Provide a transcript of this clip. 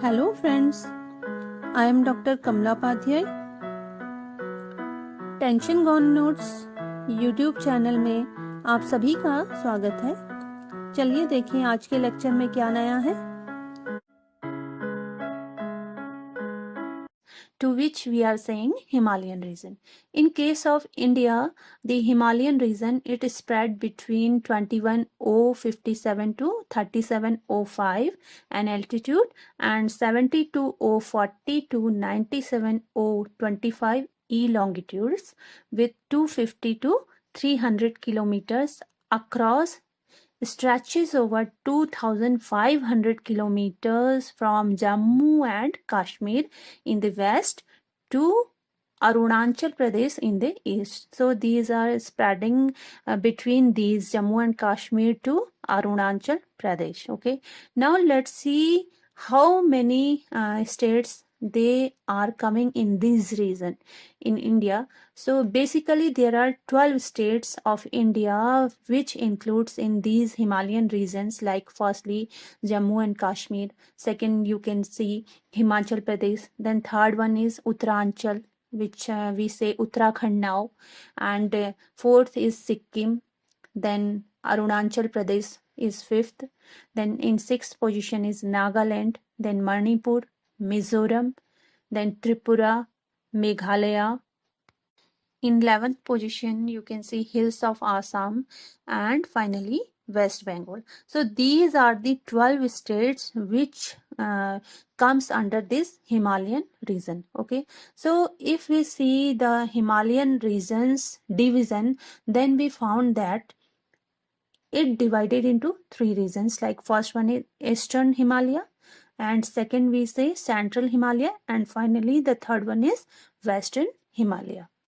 Hello friends, I am Dr. Kamla Padhyay। Tension gone notes YouTube channel में आप सभी का स्वागत है। चलिए देखें आज के लेक्चर में क्या नया है। To which we are saying Himalayan region. In case of India, the Himalayan region, it is spread between 21,057 to 37,005 an altitude and 72,040 to 97,025 E longitudes with 250 to 300 kilometers across, stretches over 2,500 kilometers from Jammu and Kashmir in the west to Arunachal Pradesh in the east. So these are spreading between these Jammu and Kashmir to Arunachal Pradesh. Okay. Now let's see how many states they are coming in this region in India. So basically there are 12 states of India which includes in these Himalayan regions, like firstly Jammu and Kashmir, second you can see Himachal Pradesh, then third one is Uttaranchal, which we say Uttarakhand now, and fourth is Sikkim, then Arunachal Pradesh is fifth, then in sixth position is Nagaland, then Manipur, Mizoram, then Tripura, Meghalaya. In 11th position, you can see hills of Assam, and finally West Bengal. So these are the 12 states which comes under this Himalayan region. Okay. So if we see the Himalayan regions division, then we found that it divided into three regions. Like first one is Eastern Himalaya, and second we say Central Himalaya, and finally the third one is Western Himalaya.